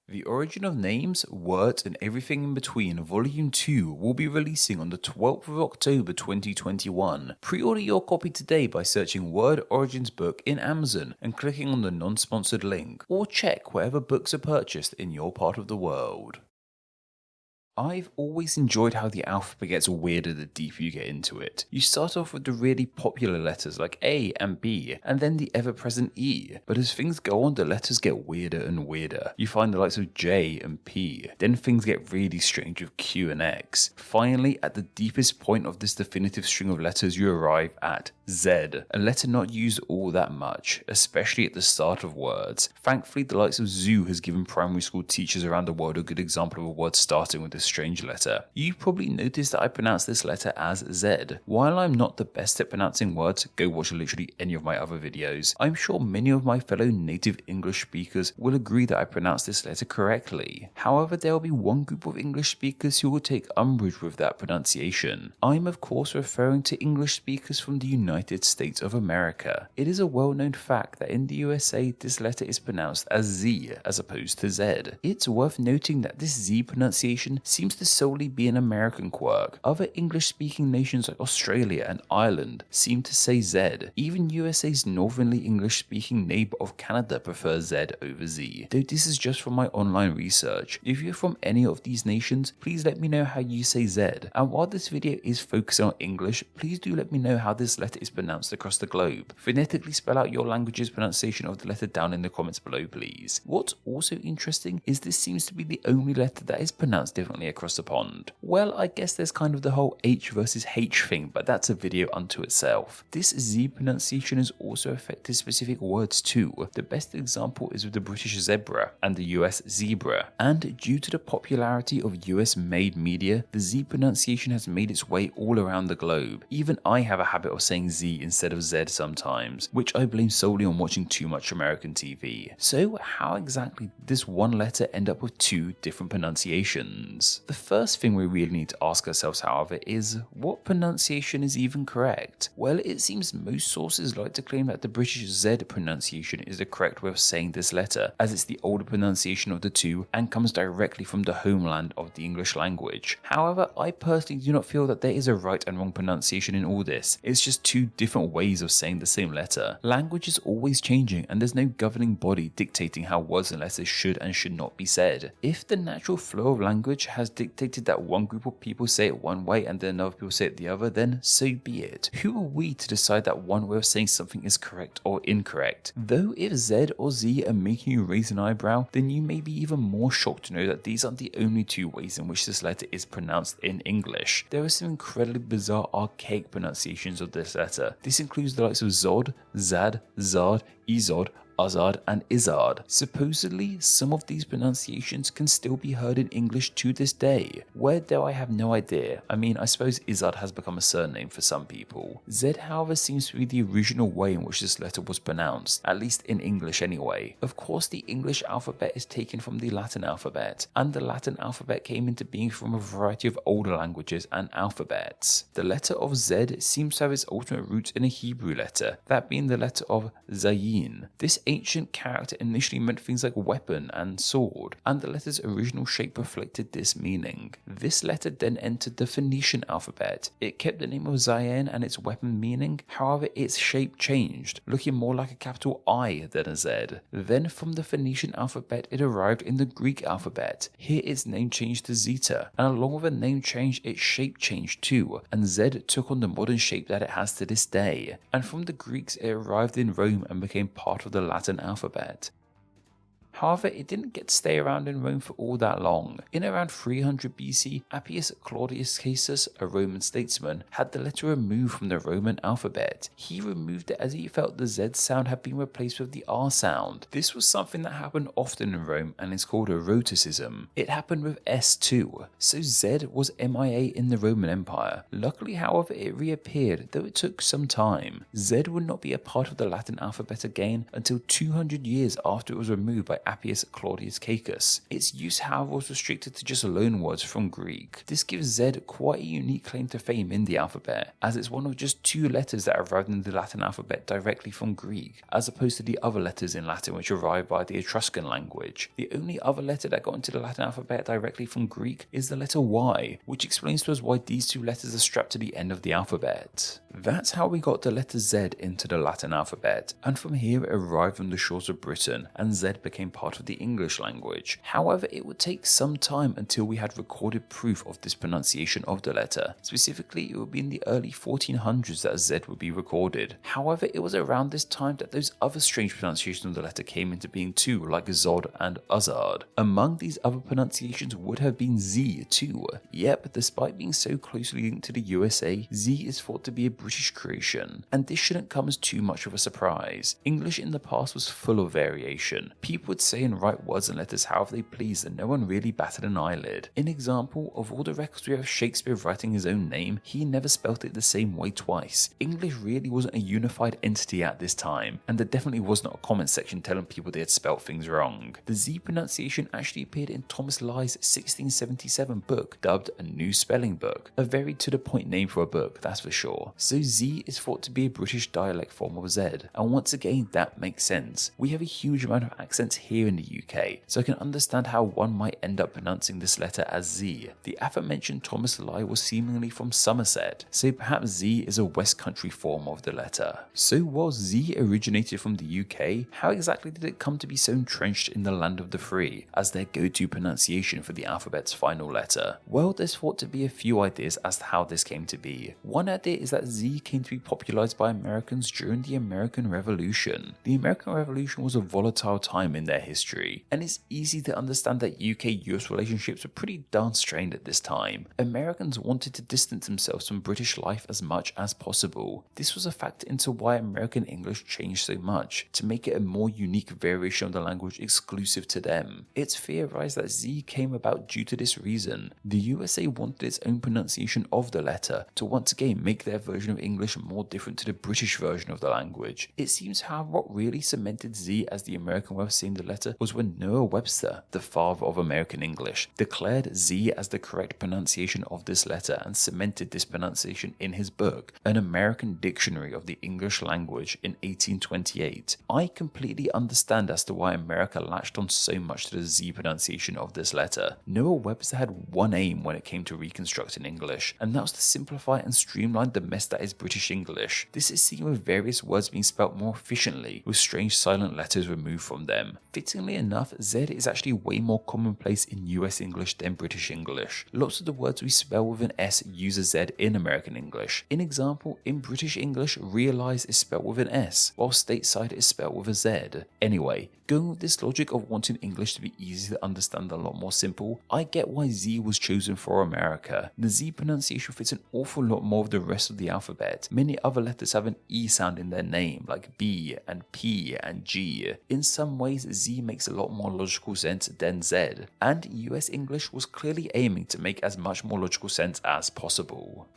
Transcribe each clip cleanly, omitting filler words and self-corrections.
The Origin of Names, Words and Everything in Between Volume 2 will be releasing on the 12th of October 2021. Pre-order your copy today by searching Word Origins book in Amazon and clicking on the non-sponsored link, or check wherever books are purchased in your part of the world. I've always enjoyed how the alphabet gets weirder the deeper you get into it. You start off with the really popular letters like A and B, and then the ever-present E, but as things go on the letters get weirder and weirder. You find the likes of J and P, then things get really strange with Q and X. Finally, at the deepest point of this definitive string of letters you arrive at Z, a letter not used all that much, especially at the start of words. Thankfully, the likes of Zoo has given primary school teachers around the world a good example of a word starting with this strange letter. You probably noticed that I pronounce this letter as Z. While I'm not the best at pronouncing words, go watch literally any of my other videos, I'm sure many of my fellow native English speakers will agree that I pronounce this letter correctly. However, there will be one group of English speakers who will take umbrage with that pronunciation. I'm of course referring to English speakers from the United States of America. It is a well-known fact that in the USA this letter is pronounced as Z as opposed to Z. It's worth noting that this Z pronunciation seems to solely be an American quirk. Other English-speaking nations like Australia and Ireland seem to say Z. Even USA's northernly English-speaking neighbour of Canada prefers Z over Z, though this is just from my online research. If you're from any of these nations, please let me know how you say Z, and while this video is focusing on English, please do let me know how this letter is pronounced across the globe. Phonetically spell out your language's pronunciation of the letter down in the comments below, please. What's also interesting is this seems to be the only letter that is pronounced differently across the pond. Well, I guess there's kind of the whole H versus H thing, but that's a video unto itself. This Z pronunciation has also affected specific words too. The best example is with the British zebra and the US zebra, and due to the popularity of US made media, the Z pronunciation has made its way all around the globe. Even I have a habit of saying Z instead of Z sometimes, which I blame solely on watching too much American TV. So how exactly did this one letter end up with two different pronunciations? The first thing we really need to ask ourselves, however, is what pronunciation is even correct? Well, it seems most sources like to claim that the British Z pronunciation is the correct way of saying this letter, as it's the older pronunciation of the two and comes directly from the homeland of the English language. However, I personally do not feel that there is a right and wrong pronunciation in all this. It's just two different ways of saying the same letter. Language is always changing and there's no governing body dictating how words and letters should and should not be said. If the natural flow of language has dictated that one group of people say it one way and then another people say it the other, then so be it. Who are we to decide that one way of saying something is correct or incorrect? Though if Z or Z are making you raise an eyebrow, then you may be even more shocked to know that these aren't the only two ways in which this letter is pronounced in English. There are some incredibly bizarre archaic pronunciations of this letter. This includes the likes of Zod, Zad, Zard, Izod, Azad and Izard. Supposedly, some of these pronunciations can still be heard in English to this day. Where though I have no idea. I mean, I suppose Izard has become a surname for some people. Z, however, seems to be the original way in which this letter was pronounced, at least in English anyway. Of course, the English alphabet is taken from the Latin alphabet, and the Latin alphabet came into being from a variety of older languages and alphabets. The letter of Z seems to have its ultimate roots in a Hebrew letter, that being the letter of Zayin. This ancient character initially meant things like weapon and sword, and the letter's original shape reflected this meaning. This letter then entered the Phoenician alphabet. It kept the name of Zayin and its weapon meaning, however its shape changed, looking more like a capital I than a Z. Then from the Phoenician alphabet it arrived in the Greek alphabet. Here its name changed to Zeta, and along with the name change its shape changed too, and Z took on the modern shape that it has to this day. And from the Greeks it arrived in Rome and became part of the Latin alphabet. However, it didn't get to stay around in Rome for all that long. In around 300 BC, Appius Claudius Caesar, a Roman statesman, had the letter removed from the Roman alphabet. He removed it as he felt the Z sound had been replaced with the R sound. This was something that happened often in Rome and is called a rhoticism. It happened with S too, so Z was MIA in the Roman Empire. Luckily, however, it reappeared, though it took some time. Z would not be a part of the Latin alphabet again until 200 years after it was removed by Appius Claudius Caecus. Its use, however, was restricted to just loanwords from Greek. This gives Z quite a unique claim to fame in the alphabet, as it's one of just 2 letters that arrived in the Latin alphabet directly from Greek, as opposed to the other letters in Latin which arrived by the Etruscan language. The only other letter that got into the Latin alphabet directly from Greek is the letter Y, which explains to us why these 2 letters are strapped to the end of the alphabet. That's how we got the letter Z into the Latin alphabet, and from here it arrived on the shores of Britain, and Z became part of the English language. However, it would take some time until we had recorded proof of this pronunciation of the letter. Specifically, it would be in the early 1400s that Z would be recorded. However, it was around this time that those other strange pronunciations of the letter came into being too, like Zod and Uzzard. Among these other pronunciations would have been Z too. Yep, despite being so closely linked to the USA, Z is thought to be a British creation, and this shouldn't come as too much of a surprise. English in the past was full of variation. People would say and write words and letters however they pleased, and no one really batted an eyelid. An example, of all the records we have of Shakespeare writing his own name, he never spelt it the same way twice. English really wasn't a unified entity at this time, and there definitely was not a comment section telling people they had spelt things wrong. The Z pronunciation actually appeared in Thomas Lye's 1677 book, dubbed A New Spelling Book, a very to the point name for a book, that's for sure. So Z is thought to be a British dialect form of Z, and once again that makes sense. We have a huge amount of accents here in the UK, so I can understand how one might end up pronouncing this letter as Z. The aforementioned Thomas Lye was seemingly from Somerset, so perhaps Z is a West Country form of the letter. So while Z originated from the UK, how exactly did it come to be so entrenched in the land of the free as their go-to pronunciation for the alphabet's final letter? Well, there's thought to be a few ideas as to how this came to be. One idea is that Z came to be popularized by Americans during the American Revolution. The American Revolution was a volatile time in their history, and it's easy to understand that UK-US relationships were pretty darn strained at this time. Americans wanted to distance themselves from British life as much as possible. This was a factor into why American English changed so much, to make it a more unique variation of the language exclusive to them. It's theorized that Z came about due to this reason. The USA wanted its own pronunciation of the letter to once again make their version of English more different to the British version of the language. It seems, however, what really cemented Z as the American way of saying the letter was when Noah Webster, the father of American English, declared Z as the correct pronunciation of this letter and cemented this pronunciation in his book, An American Dictionary of the English Language, in 1828. I completely understand as to why America latched on so much to the Z pronunciation of this letter. Noah Webster had one aim when it came to reconstructing English, and that was to simplify and streamline the mess that is British English. This is seen with various words being spelt more efficiently, with strange silent letters removed from them. Fittingly enough, Z is actually way more commonplace in US English than British English. Lots of the words we spell with an S use a Z in American English. In example, in British English, realize is spelled with an S, while stateside is spelled with a Z. Anyway, going with this logic of wanting English to be easy to understand and a lot more simple, I get why Z was chosen for America. The Z pronunciation fits an awful lot more of the rest of the alphabet. Many other letters have an E sound in their name, like B and P and G. In some ways, Z makes a lot more logical sense than Z, and US English was clearly aiming to make as much more logical sense as possible.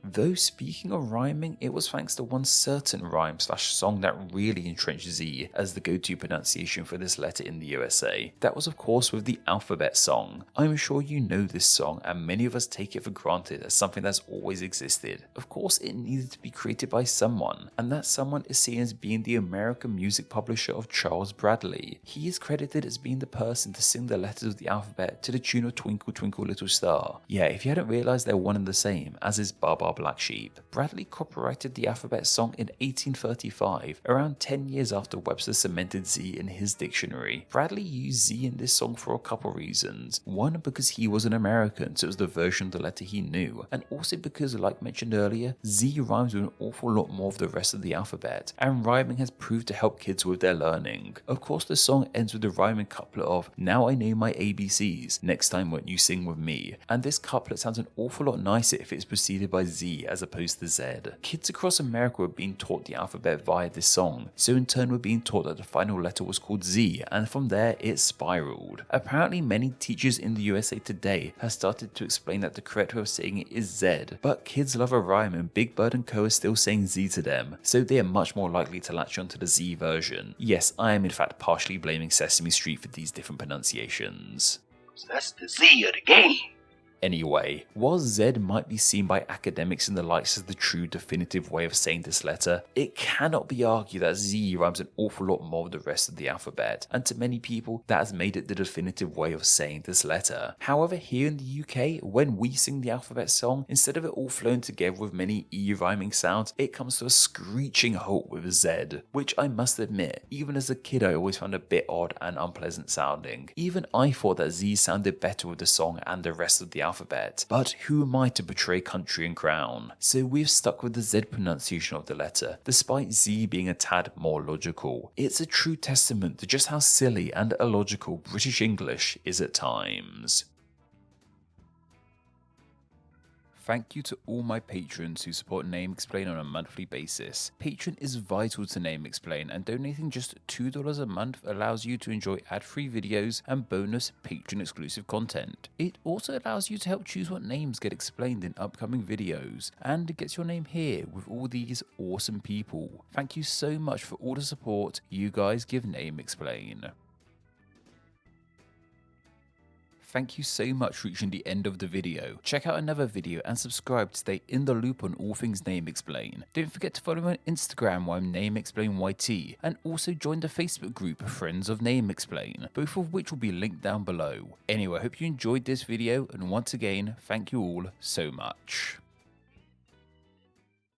Though speaking of rhyming, it was thanks to one certain rhyme/song that really entrenched Z as the go-to pronunciation for this letter in the USA. That was of course with the Alphabet Song. I'm sure you know this song, and many of us take it for granted as something that's always existed. Of course, it needed to be created by someone, and that someone is seen as being the American music publisher of Charles Bradley. He is credited as being the person to sing the letters of the alphabet to the tune of Twinkle Twinkle Little Star. Yeah, if you hadn't realized, they're one and the same, as is Baa Baa Black Sheep. Bradley copyrighted the Alphabet Song in 1835, around 10 years after Webster cemented Z in his dictionary. Bradley used Z in this song for a couple reasons. One, because he was an American, so it was the version of the letter he knew, and also because, like mentioned earlier, Z rhymes with an awful lot more of the rest of the alphabet, and rhyming has proved to help kids with their learning. Of course, the song ends with the rhyming couplet of "Now I know my ABCs, next time won't you sing with me," and this couplet sounds an awful lot nicer if it's preceded by Z Z as opposed to Z. Kids across America were being taught the alphabet via this song, so in turn were being taught that the final letter was called Z, and from there it spiraled. Apparently many teachers in the USA today have started to explain that the correct way of saying it is Z, but kids love a rhyme and Big Bird and Co are still saying Z to them, so they are much more likely to latch onto the Z version. Yes, I am in fact partially blaming Sesame Street for these different pronunciations. That's the Z of the game. Anyway, while Z might be seen by academics and the likes as the true definitive way of saying this letter, it cannot be argued that Z rhymes an awful lot more with the rest of the alphabet, and to many people that has made it the definitive way of saying this letter. However, here in the UK, when we sing the alphabet song, instead of it all flowing together with many E rhyming sounds, it comes to a screeching halt with Z, which I must admit, even as a kid I always found a bit odd and unpleasant sounding. Even I thought that Z sounded better with the song and the rest of the alphabet, but who am I to betray country and crown? So we've stuck with the Z pronunciation of the letter, despite Z being a tad more logical. It's a true testament to just how silly and illogical British English is at times. Thank you to all my patrons who support Name Explain on a monthly basis. Patreon is vital to Name Explain, and donating just $2 a month allows you to enjoy ad-free videos and bonus Patreon exclusive content. It also allows you to help choose what names get explained in upcoming videos, and gets your name here with all these awesome people. Thank you so much for all the support you guys give Name Explain. Thank you so much for reaching the end of the video. Check out another video and subscribe to stay in the loop on all things Name Explain. Don't forget to follow me on Instagram where I'm NameExplainYT, and also join the Facebook group Friends of Name Explain, both of which will be linked down below. Anyway, I hope you enjoyed this video, and once again, thank you all so much.